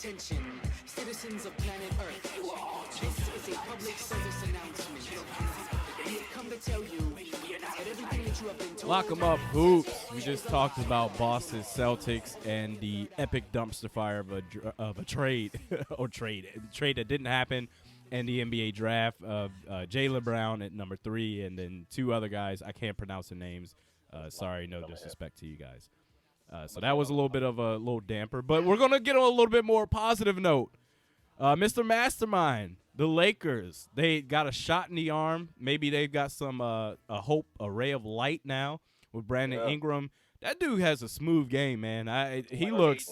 Attention, citizens of planet Earth. This is a public service announcement. We have come to tell you that everything that you have been told. LockEmUp hoops. We just talked about Boston Celtics and the epic dumpster fire of a trade trade that didn't happen, and the NBA draft of Jaylen Brown at number 3, and then 2 other guys. I can't pronounce the names. Sorry, no disrespect to you guys. So that was a little bit of a little damper, but we're gonna get on a little bit more positive note. Mr. Mastermind, the Lakers, they got a shot in the arm. Maybe they've got some a ray of light now with Brandon Ingram. That dude has a smooth game, man. He looks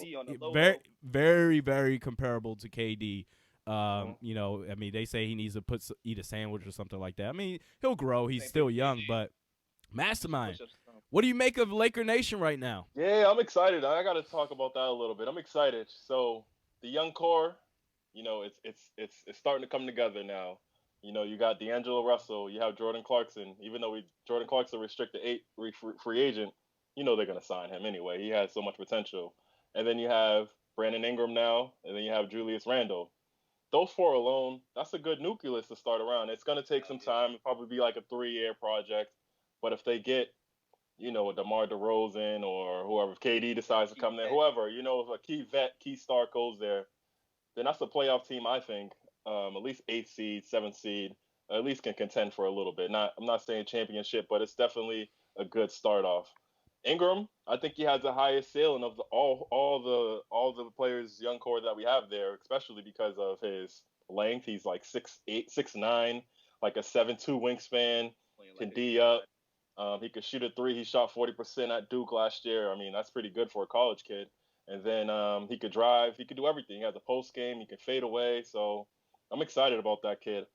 very, very, very comparable to KD. You know, I mean, they say he needs to eat a sandwich or something like that. I mean, he'll grow. He's still young, but Mastermind, what do you make of Laker Nation right now? Yeah, I'm excited. I got to talk about that a little bit. I'm excited. So the young core, you know, it's starting to come together now. You know, you got D'Angelo Russell, you have Jordan Clarkson. Even though Jordan Clarkson restricted free agent, you know they're gonna sign him anyway. He has so much potential. And then you have Brandon Ingram now, and then you have Julius Randle. Those 4 alone, that's a good nucleus to start around. It's gonna take some time. It'll probably be like a 3-year project. But if they get, you know, DeMar DeRozan or whoever, if KD decides to come there, whoever, you know, if a key vet, key star goes there, then that's a playoff team, I think. At least 8th seed, 7th seed, at least can contend for a little bit. I'm not saying championship, but it's definitely a good start off. Ingram, I think he has the highest ceiling of all the players, young core that we have there, especially because of his length. He's like 6'8", 6'9", like a 7'2" wingspan, can D up. He could shoot a 3. He shot 40% at Duke last year. I mean, that's pretty good for a college kid. And then he could drive. He could do everything. He has a post game. He can fade away. So I'm excited about that kid.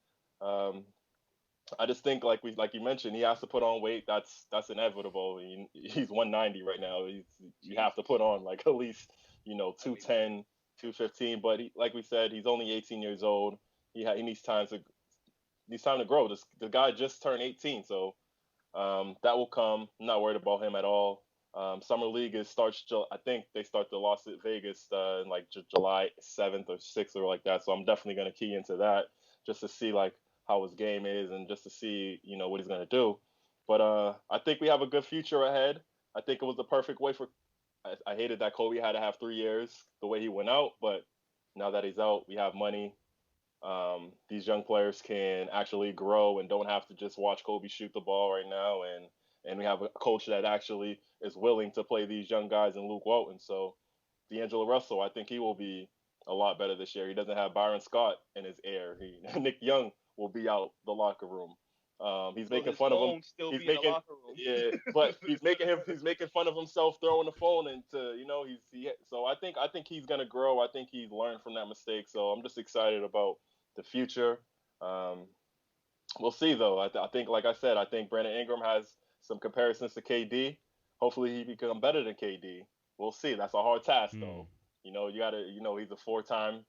I just think, like you mentioned, he has to put on weight. That's inevitable. He's 190 right now. You have to put on like at least, you know, 210, 215. But like we said, he's only 18 years old. He needs time to grow. The guy just turned 18, so that will come. I'm not worried about him at all. Summer League I think they start the Las Vegas in like July 7th or 6th or like that. So I'm definitely going to key into that just to see like how his game is and just to see, you know, what he's going to do. But I think we have a good future ahead. I think it was the perfect way I hated that Kobe had to have 3 years the way he went out. But now that he's out, we have money. These young players can actually grow and don't have to just watch Kobe shoot the ball right now. And we have a coach that actually is willing to play these young guys in Luke Walton. So D'Angelo Russell, I think he will be a lot better this year. He doesn't have Byron Scott in his ear. Nick Young will be out the locker room. He's making fun of him. Yeah, but he's making fun of himself throwing the phone into, you know, so I think he's gonna grow. I think he's learned from that mistake. So I'm just excited about the future. We'll see though. I think, like I said, I think Brandon Ingram has some comparisons to KD. Hopefully he become better than KD. We'll see. That's a hard task though. You know, he's a 4-time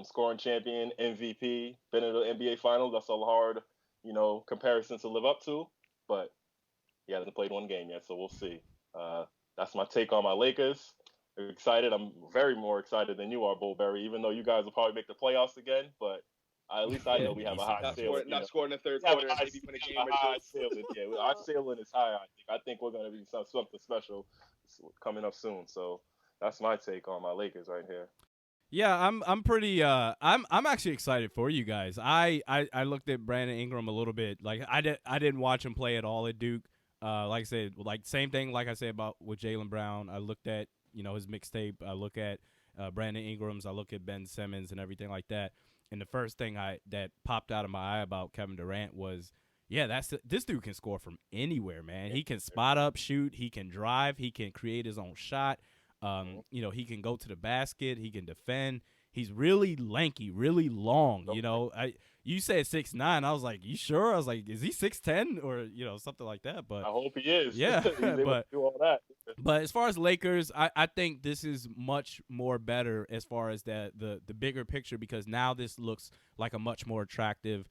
scoring champion, MVP, been in the NBA Finals. That's a hard, you know, comparison to live up to. But he hasn't played one game yet, so we'll see. That's my take on my Lakers. I'm excited. I'm very more excited than you are, BoldBarry, even though you guys will probably make the playoffs again. But at least I know we have a high ceiling. Not scoring in the third quarter, maybe win a game or two. Yeah, our ceiling is high. I think we're going to be something special coming up soon. So that's my take on my Lakers right here. Yeah, I'm pretty I'm actually excited for you guys. I looked at Brandon Ingram a little bit. Like I didn't watch him play at all at Duke. Like I said, like same thing like I said about with Jaylen Brown. I looked at, you know, his mixtape. I look at Brandon Ingram's. I look at Ben Simmons and everything like that. And the first thing that popped out of my eye about Kevin Durant was, yeah, this dude can score from anywhere, man. He can spot up, shoot, he can drive, he can create his own shot. You know, he can go to the basket, he can defend. He's really lanky, really long. You know, you said 6'9". I was like, you sure? I was like, is he 6'10" or, you know, something like that? But I hope he is. Yeah, He's able to do all that. But as far as Lakers, I think this is much more better as far as the bigger picture, because now this looks like a much more attractive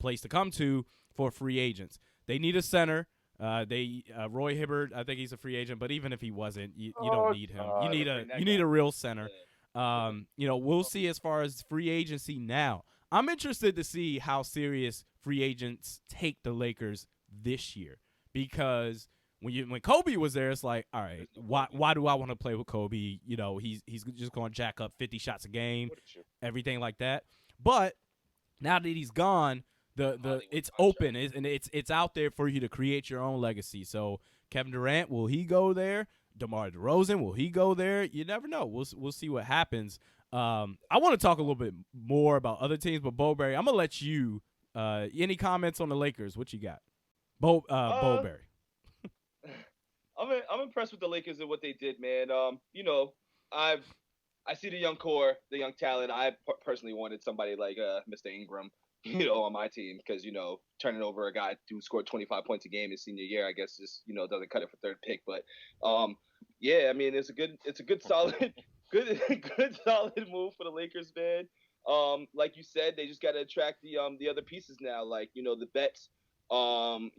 place to come to for free agents. They need a center. Roy Hibbert, I think he's a free agent, but even if he wasn't, you don't need him. You need a real center. We'll see as far as free agency now. I'm interested to see how serious free agents take the Lakers this year, because when Kobe was there, it's like, all right, why do I want to play with Kobe? He's just going to jack up 50 shots a game, everything like that. But now that he's gone, it's open, and it's out there for you to create your own legacy. So Kevin Durant, will he go there? DeMar DeRozan, will he go there? You never know. We'll see what happens. I want to talk a little bit more about other teams, but BoldBarry, I'm gonna let you. Any comments on the Lakers? What you got, BoldBarry? I'm impressed with the Lakers and what they did, man. I see the young core, the young talent. I personally wanted somebody like Mr. Ingram, on my team, because turning over a guy who scored 25 points a game his senior year, I guess just doesn't cut it for third pick. But yeah, I mean it's a good solid good solid move for the Lakers, man. Like you said, they just got to attract the other pieces now, like the vets, an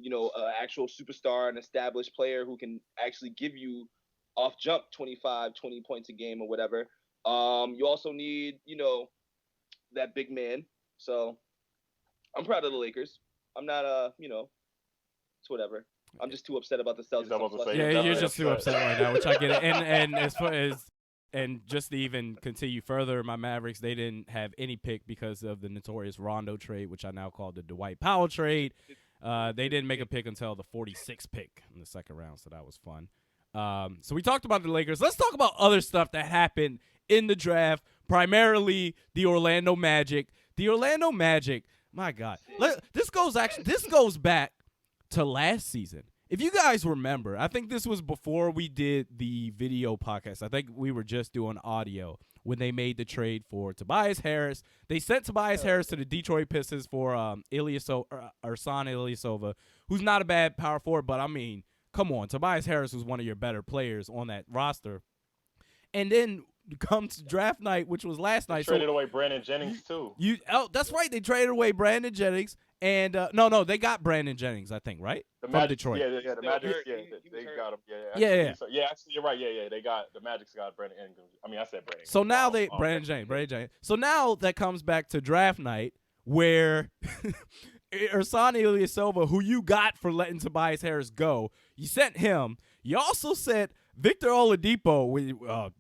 actual superstar, an established player who can actually give you off jump 25, 20 points a game or whatever. You also need that big man. So I'm proud of the Lakers. I'm not it's whatever. I'm just too upset about the Celtics. Yeah, you're just too upset right now, which I get it. And as far as just to even continue further, my Mavericks, they didn't have any pick because of the notorious Rondo trade, which I now call the Dwight Powell trade. They didn't make a pick until the 46th pick in the second round, so that was fun. So we talked about the Lakers. Let's talk about other stuff that happened in the draft, primarily the Orlando Magic. The Orlando Magic, my God. This goes back to last season. If you guys remember, I think this was before we did the video podcast. I think we were just doing audio when they made the trade for Tobias Harris. They sent Tobias Harris to the Detroit Pistons for Ersan Ilyasova, who's not a bad power forward, but I mean, come on. Tobias Harris was one of your better players on that roster. And then comes draft night, which was last night. Traded away Brandon Jennings, too. That's right. They traded away Brandon Jennings. And no, they got Brandon Jennings, I think, right? From Detroit. Yeah, the Magic. They got him. Yeah. Yeah, actually, you're right. Yeah. The Magic's got Brandon Ingram. I mean, I said Brandon. So now Brandon James. So now that comes back to draft night, where Ersan Ilyasova, who you got for letting Tobias Harris go, you sent him. You also sent Victor Oladipo. Whatever.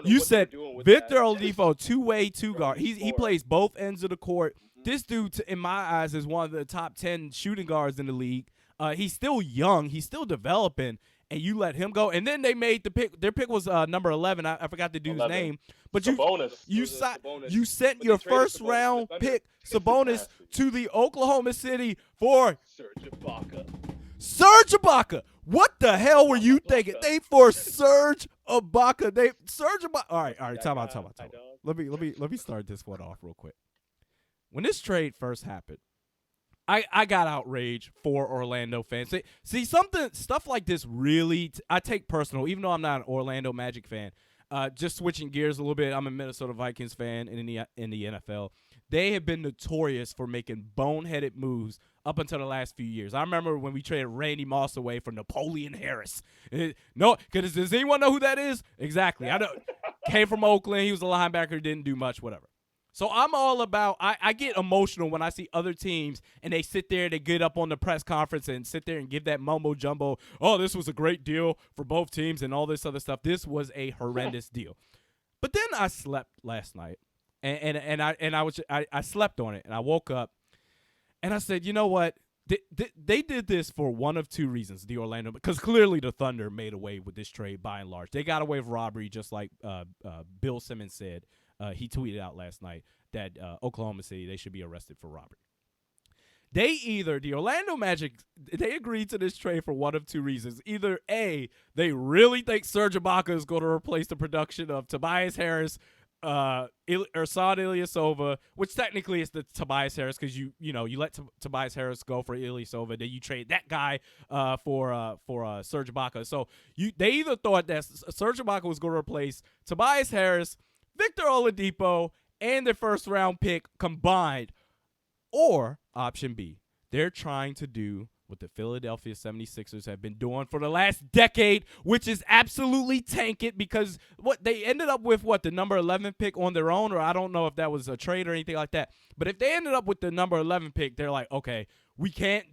You said Victor Oladipo, two-way, two-guard. He plays both ends of the court. This dude, in my eyes, is one of the top 10 shooting guards in the league. He's still young. He's still developing, and you let him go. And then they made the pick. Their pick was number 11. I forgot the dude's name. But you sent your first-round pick, Sabonis, to the Oklahoma City for Serge Ibaka. What the hell were you thinking? They for Serge Ibaka. All right. Time out. Let me start this one off real quick. When this trade first happened, I got outraged for Orlando fans. See, stuff like this really I take personal, even though I'm not an Orlando Magic fan. Just switching gears a little bit, I'm a Minnesota Vikings fan in the NFL. They have been notorious for making boneheaded moves up until the last few years. I remember when we traded Randy Moss away for Napoleon Harris. Because does anyone know who that is? Exactly. I know. Came from Oakland. He was a linebacker. Didn't do much. Whatever. So I'm all about. I get emotional when I see other teams and they sit there, they get up on the press conference and sit there and give that mumbo jumbo. Oh, this was a great deal for both teams and all this other stuff. This was a horrendous deal. But then I slept last night, and I slept on it, and I woke up, and I said, you know what? They did this for one of two reasons, the Orlando, because clearly the Thunder made away with this trade by and large. They got away with robbery, just like Bill Simmons said. He tweeted out last night that Oklahoma City, they should be arrested for robbery. The Orlando Magic, they agreed to this trade for one of two reasons. Either A, they really think Serge Ibaka is going to replace the production of Tobias Harris, Ersan Ilyasova, which technically is the Tobias Harris because you let Tobias Harris go for Ilyasova, then you trade that guy for Serge Ibaka. So they either thought that Serge Ibaka was going to replace Tobias Harris, Victor Oladipo, and their first-round pick combined. Or, option B, they're trying to do what the Philadelphia 76ers have been doing for the last decade, which is absolutely tank it, because what they ended up with, the number 11 pick on their own, or I don't know if that was a trade or anything like that. But if they ended up with the number 11 pick, they're like, okay, we can't,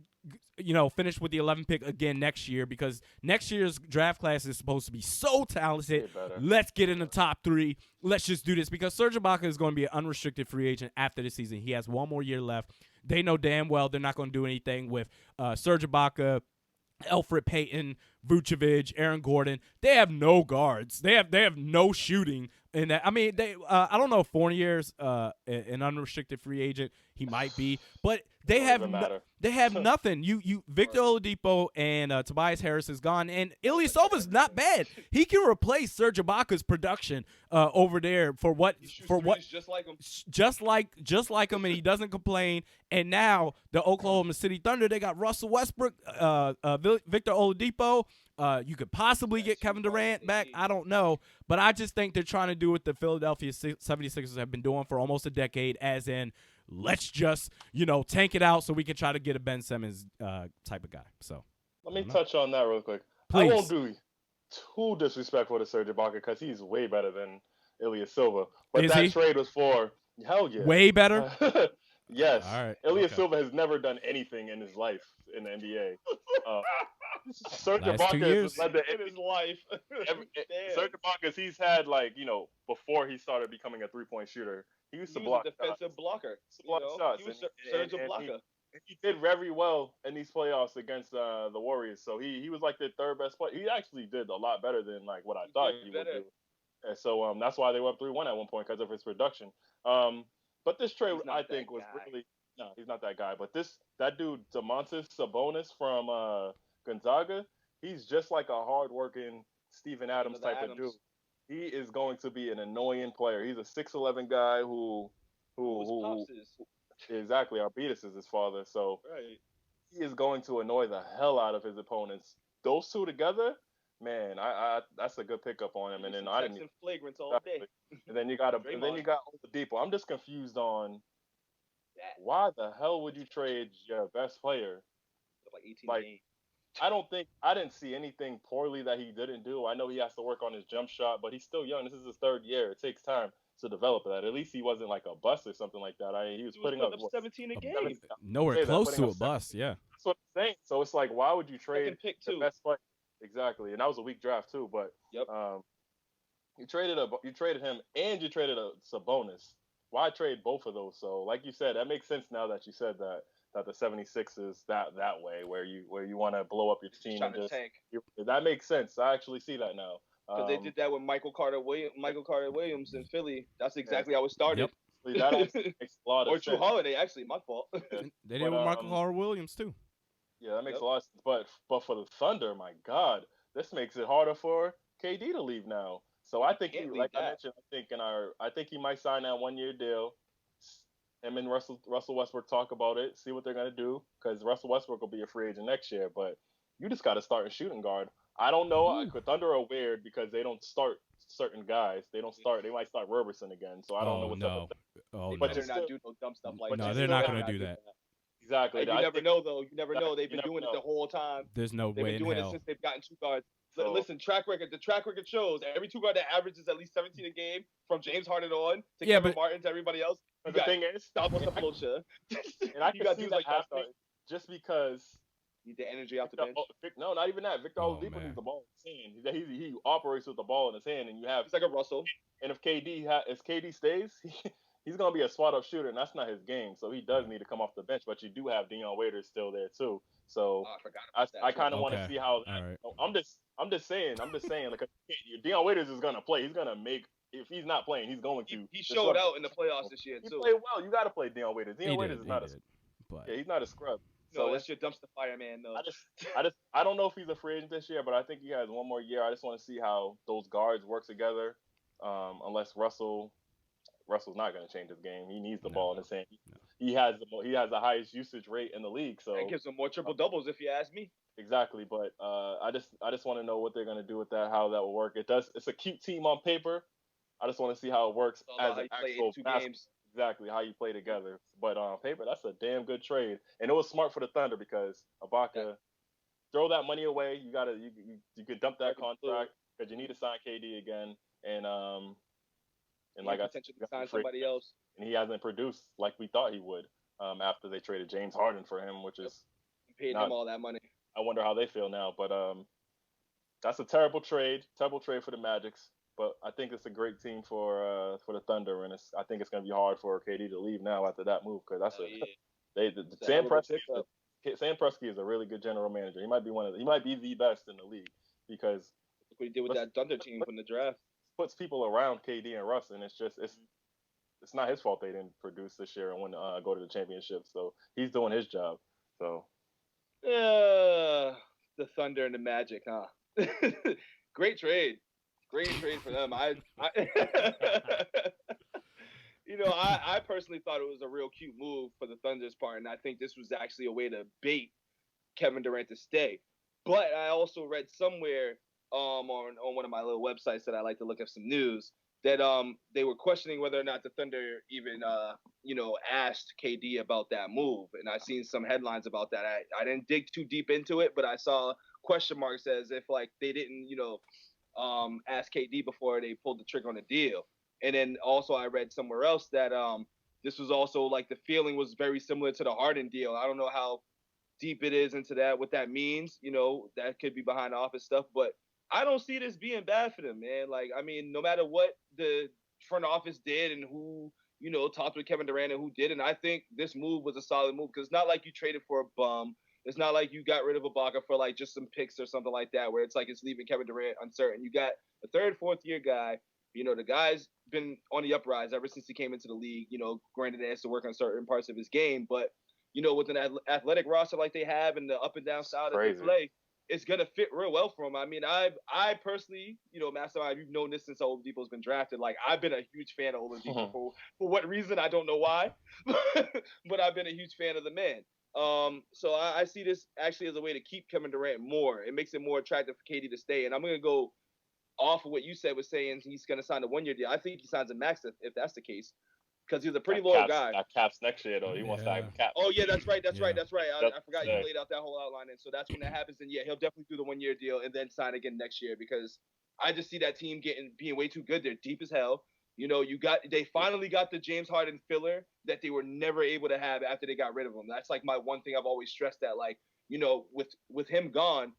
finish with the 11 pick again next year, because next year's draft class is supposed to be so talented. Let's get in the top 3. Let's just do this, because Serge Ibaka is going to be an unrestricted free agent after the season. He has 1 more year left. They know damn well they're not going to do anything with Serge Ibaka, Elfrid Payton, Vucevic, Aaron Gordon. They have no guards. They have no shooting in that. I mean, I don't know if Fournier's an unrestricted free agent. He might be, but they have nothing. Victor Oladipo and Tobias Harris is gone, and Ilyasova's not bad. He can replace Serge Ibaka's production over there for what just like him. Just like him, and he doesn't complain. And now the Oklahoma City Thunder, they got Russell Westbrook, Victor Oladipo. You could possibly get Kevin Durant back. I don't know. But I just think they're trying to do what the Philadelphia 76ers have been doing for almost a decade, as in, let's just, tank it out so we can try to get a Ben Simmons type of guy. So let me touch on that real quick. Please. I won't do too disrespectful to Serge Ibaka because he's way better than Ilyasova. But that trade was for, hell yeah. Way better? Yes. All right. Ilyasova has never done anything in his life in the NBA. Serge Last 2 Ibaka years. has led in his life. Serge Ibaka, he's had before he started becoming a 3-point shooter, he used to block a defensive blocker. Block shots. He was Serge Ibaka. He did very well in these playoffs against the Warriors. So he was like the 3rd best player. He actually did a lot better than what I thought he would do. And so that's why they went 3-1 at one point, because of his production. But this trade I think was really he's not that guy. But that dude Domantas Sabonis from Gonzaga, he's just like a hardworking Steven Adams type of dude. He is going to be an annoying player. He's a 6'11" guy who exactly, Arbidas is his father. So he is going to annoy the hell out of his opponents. Those two together, man, I that's a good pickup on him. And then I didn't flagrants all day. And then you got Oladipo. I'm just confused on why the hell would you trade your best player? Like 18 games. I didn't see anything poorly that he didn't do. I know he has to work on his jump shot, but he's still young. This is his 3rd year. It takes time to develop that. At least he wasn't like a bust or something like that. He was putting up 17 a game. Nowhere close to a bust, yeah. That's what I'm saying. So it's like, why would you trade the best player? Exactly. And that was a weak draft too, but you traded him and you traded a Sabonis. Why trade both of those? So like you said, that makes sense now that you said that the 76ers that way, where you want to blow up your team and just tank. That makes sense. I actually see that now. Because they did that with Michael Carter Williams in Philly. That's exactly how it started. Yep. That actually makes a lot of sense. Or Drew Holiday, actually, my fault. They did with Michael Carter Williams too. Yeah, that makes a lot of sense. But for the Thunder, my God, this makes it harder for KD to leave now. So I think I mentioned, I think he might sign that 1-year deal. Him and Russell Westbrook talk about it, see what they're gonna do, because Russell Westbrook will be a free agent next year. But you just got to start a shooting guard. I don't know. The Thunder are weird because they don't start certain guys. They might start Roberson again. So I don't know what's up with that. But they're not doing no dumb stuff like that. No, they're not gonna do that. Exactly. You never know, though. You never know. They've been doing it the whole time. There's no way in hell. They've been doing it since they've gotten 2 guards. Listen, the track record shows every 2 guard that averages at least 17 a game, from James Harden on to Kevin Martin to everybody else. The thing is, stop with the bullshit. And I can see that happening just because need the energy off the bench. No, not even that. Victor Oladipo needs the ball in his hand. He operates with the ball in his hand, and you have. It's like a Russell. And if KD stays, he's gonna be a spot up shooter, and that's not his game. So he does need to come off the bench. But you do have Dion Waiters still there too. So I kind of want to see how. Right. I'm just saying. Like Dion Waiters is gonna play. He's gonna make. If he's not playing, he's going to. He showed out in the playoffs this year too. He played well. You got to play Dion Waiters. Dion Waiters is not he's not a scrub. No, that's your dumpster fire man, though. I don't know if he's a free agent this year, but I think he has 1 more year. I just want to see how those guards work together. Unless Russell's not going to change his game. He needs the ball in his hand. He has the highest usage rate in the league. So that gives him more triple doubles, if you ask me. Exactly, but I just want to know what they're going to do with that, how that will work. It's a cute team on paper. I just want to see how it works as an actual basketball. exactly how you play together. But on paper, that's a damn good trade, and it was smart for the Thunder because Ibaka throw that money away. You could dump that contract because you need to sign KD again, and like I said, potentially sign somebody else. and he hasn't produced like we thought he would after they traded James Harden for him, which is paid him all that money. I wonder how they feel now, but that's a terrible trade for the Magics. But I think it's a great team for the Thunder, and I think it's going to be hard for KD to leave now after that move because that's Sam Presti. Sam Presti is a really good general manager. He might be the best in the league because look what he did with that Thunder team from the draft. Puts people around KD and Russ, and it's not his fault they didn't produce this year and go to the championship. So he's doing his job. So the Thunder and the Magic, huh? Great trade for them. I personally thought it was a real cute move for the Thunder's part, and I think this was actually a way to bait Kevin Durant to stay. But I also read somewhere on one of my little websites that I like to look at some news that they were questioning whether or not the Thunder even asked KD about that move, and I seen some headlines about that. I didn't dig too deep into it, but I saw question marks as if like they didn't ask KD before they pulled the trigger on the deal. And then also I read somewhere else that this was also like the feeling was very similar to the Harden deal. I don't know how deep it is into that, what that means. That could be behind the office stuff, but I don't see this being bad for them, man. Like, I mean, no matter what the front office did and who, talked with Kevin Durant and who didn't, I think this move was a solid move because it's not like you traded for a bum. It's not like you got rid of Ibaka for like just some picks or something like that, where it's like it's leaving Kevin Durant uncertain. You got a third, fourth year guy. The guy's been on the uprise ever since he came into the league. Granted, he has to work on certain parts of his game, but with an athletic roster like they have and the up and down style that they play, it's gonna fit real well for him. I mean, I personally, Mastermind, you've known this since Oladipo's been drafted. Like, I've been a huge fan of Oladipo for what reason I don't know why, but I've been a huge fan of the man. So I see this actually as a way to keep Kevin Durant more. It makes it more attractive for KD to stay. And I'm gonna go off of what you said was saying he's gonna sign a 1-year deal. I think he signs a max if that's the case. Because he's a pretty loyal guy. That caps next year though. He wants that cap. Oh yeah, that's right. That's right. I forgot you laid out that whole outline. And so that's when that happens. And yeah, he'll definitely do the 1-year deal and then sign again next year because I just see that team being way too good. They're deep as hell. They finally got the James Harden filler that they were never able to have after they got rid of him. That's like my one thing I've always stressed that, like, with him gone,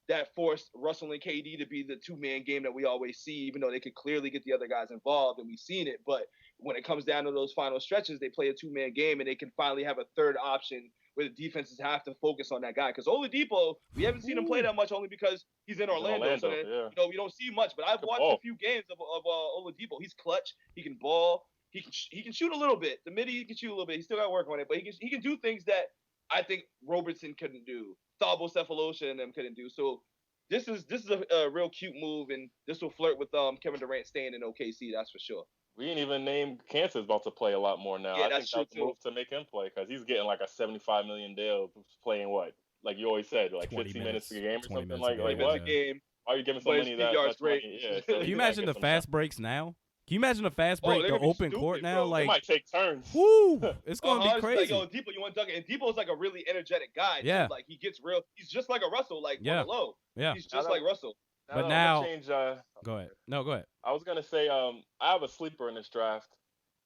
that forced Russell and KD to be the 2-man game that we always see, even though they could clearly get the other guys involved and we've seen it. But when it comes down to those final stretches, they play a 2-man game and they can finally have a third option where the defenses have to focus on that guy. Because Oladipo, we haven't seen him play that much only because he's in Orlando. So that, we don't see much. But I've watched a few games of Oladipo. He's clutch. He can ball. He can shoot a little bit. The midi, he can shoot a little bit. He still got to work on it. But he can do things that I think Robertson couldn't do. Thabo Cephalosha and them couldn't do. So this is a real cute move, and this will flirt with Kevin Durant staying in OKC. That's for sure. We didn't even name Kansas about to play a lot more now. Yeah, I think that's a move to make him play because he's getting like a $75 million deal playing what? Like you always said, like 15 minutes a game or something like what? A game. Why are you giving somebody that much money? Yeah, can you imagine the fast breaks now? Can you imagine the fast break, the open court now? Bro. Like, they might take turns. Woo! It's gonna be crazy. Like, yo, Depot, you want to dunk it? And Depot's like a really energetic guy. Yeah. Like he gets real. He's just like a Russell. Like on the low. Yeah. He's just like Russell. But now, change, go ahead. No, go ahead. I was gonna say, I have a sleeper in this draft,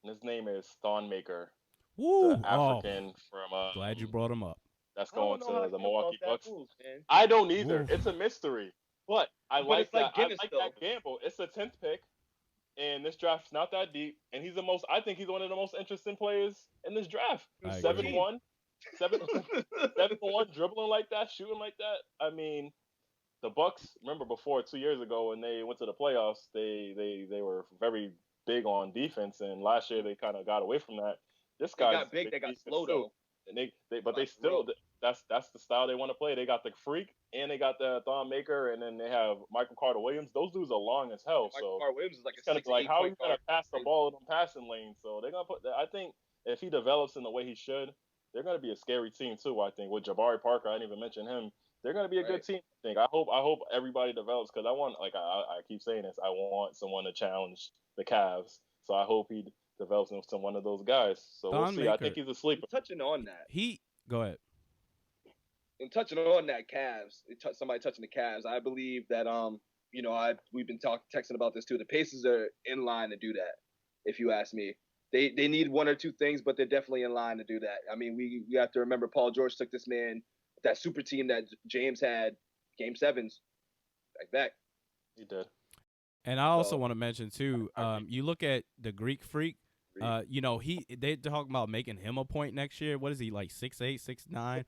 and his name is Thonmaker. Woo! The African from. Glad you brought him up. That's going to the Milwaukee Bucks. I don't either. It's a mystery, but I like that. I like that gamble. It's a 10th pick, and this draft's not that deep. And I think he's one of the most interesting players in this draft. 7'1", 7'1", dribbling like that, shooting like that. I mean, the Bucks. Remember before 2 years ago when they went to the playoffs, they were very big on defense, and last year they kind of got away from that. This guy got big. They got slow though. And they still that's the style they want to play. They got the freak and they got the Thon Maker, and then they have Michael Carter Williams. Those dudes are long as hell. Michael Carter Williams is like it's kind of like how are you gonna pass the ball in the passing lane? So they're gonna I think if he develops in the way he should, they're gonna be a scary team too. I think with Jabari Parker, I didn't even mention him. They're gonna be a good team. I think. I hope everybody develops because I want I keep saying this. I want someone to challenge the Cavs. So I hope he develops into one of those guys. So we'll Thon see. I Maker. think he's a sleeper. Touching on that, Go ahead. and touching on that Cavs, somebody touching the Cavs. I believe that we've been texting about this too. The Pacers are in line to do that. If you ask me, they need one or two things, but they're definitely in line to do that. I mean, we have to remember Paul George took this man, that super team that James had, Game 7s, like that. He did. And I also want to mention too, you look at the Greek Freak. They're talking about making him a point next year. What is he, like 6'8", 6'9"?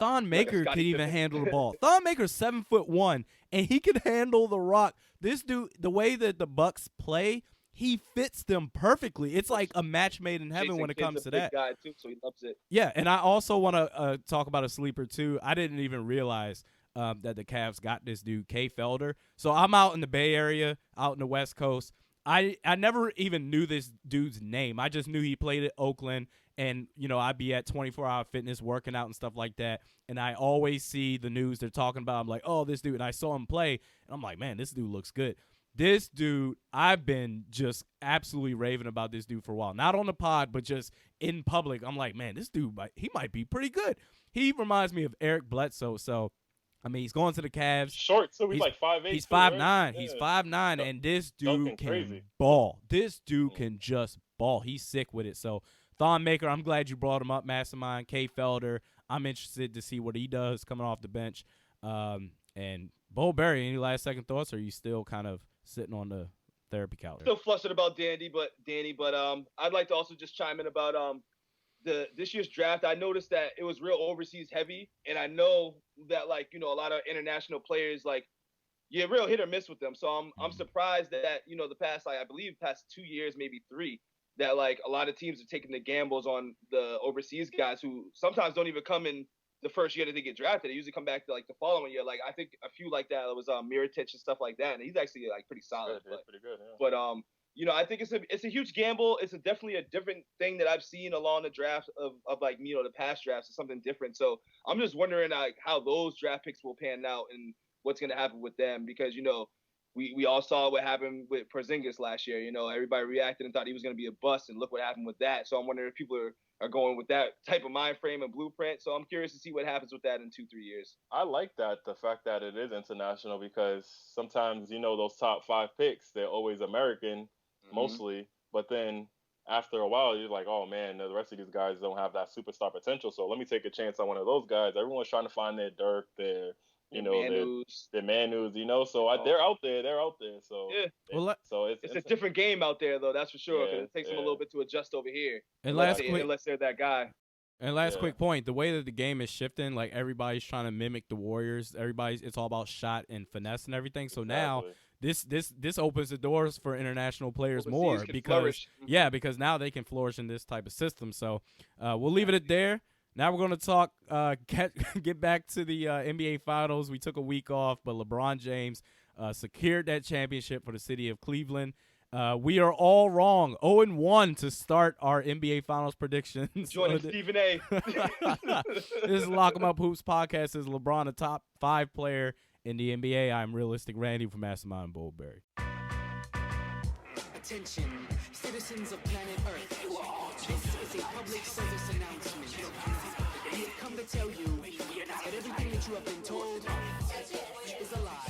Thon Maker could even handle the ball. Thon Maker's 7'1", and he can handle the rock. This dude, the way that the Bucks play, he fits them perfectly. It's like a match made in heaven when it comes to that. Guy too, so he loves it. Yeah, and I also want to talk about a sleeper too. I didn't even realize that the Cavs got this dude, Kay Felder. So I'm out in the Bay Area, out in the West Coast. I never even knew this dude's name. I just knew he played at Oakland, and, I'd be at 24-hour fitness working out and stuff like that, and I always see the news they're talking about. I'm like, oh, this dude, and I saw him play, and I'm like, man, this dude looks good. This dude, I've been just absolutely raving about this dude for a while. Not on the pod, but just in public. I'm like, man, this dude, he might be pretty good. He reminds me of Eric Bledsoe, so I mean, he's going to the Cavs. Short, so he's like 5'8". He's 5'9". Right? He's 5'9", and this dude can crazy. ball. This dude can just ball. He's sick with it. So, Thon Maker, I'm glad you brought him up, Mastermind. Kay Felder, I'm interested to see what he does coming off the bench. And BoldBarry, any last second thoughts, or are you still kind of sitting on the therapy couch? Still flustered about Danny, but I'd like to also just chime in about this year's draft. I noticed that it was real overseas heavy, and I know that a lot of international players real hit or miss with them. So I'm surprised that the past I believe past 2 years, maybe 3, that a lot of teams are taking the gambles on the overseas guys who sometimes don't even come in the first year that they get drafted. They usually come back to the following year. I think a few like that was Mirotic and stuff like that, and he's actually pretty solid. Good. Pretty good. Yeah. But I think it's a huge gamble. It's definitely a different thing that I've seen along the draft of the past drafts. It's something different. So I'm just wondering how those draft picks will pan out and what's going to happen with them, because we all saw what happened with Porzingis last year. Everybody reacted and thought he was going to be a bust, and look what happened with that. So I'm wondering if people are going with that type of mind frame and blueprint. So I'm curious to see what happens with that in 2-3 years. I like that, the fact that it is international, because sometimes, those top 5 picks, they're always American, mostly. But then after a while, you're like, oh, man, the rest of these guys don't have that superstar potential. So let me take a chance on one of those guys. Everyone's trying to find their Dirk, their Manus. So they're out there. So yeah. It's a different game out there, though. That's for sure. Because it takes them a little bit to adjust over here. And unless they're that guy. And last quick point, the way that the game is shifting, everybody's trying to mimic the Warriors. It's all about shot and finesse and everything. So now this opens the doors for international players more, because because now they can flourish in this type of system. So we'll leave it at there. Now we're going to talk, get back to the NBA Finals. We took a week off, but LeBron James secured that championship for the city of Cleveland. We are all wrong. 0-1 to start our NBA Finals predictions. Joining Stephen A. This is LockEmUp Hoops Podcast. This is LeBron, a top 5 player in the NBA. I'm Realistic Randy from MasterMin9 BoldBarry. Attention, citizens of planet Earth. This is a public service announcement. We have come to tell you that everything that you have been told is a lie.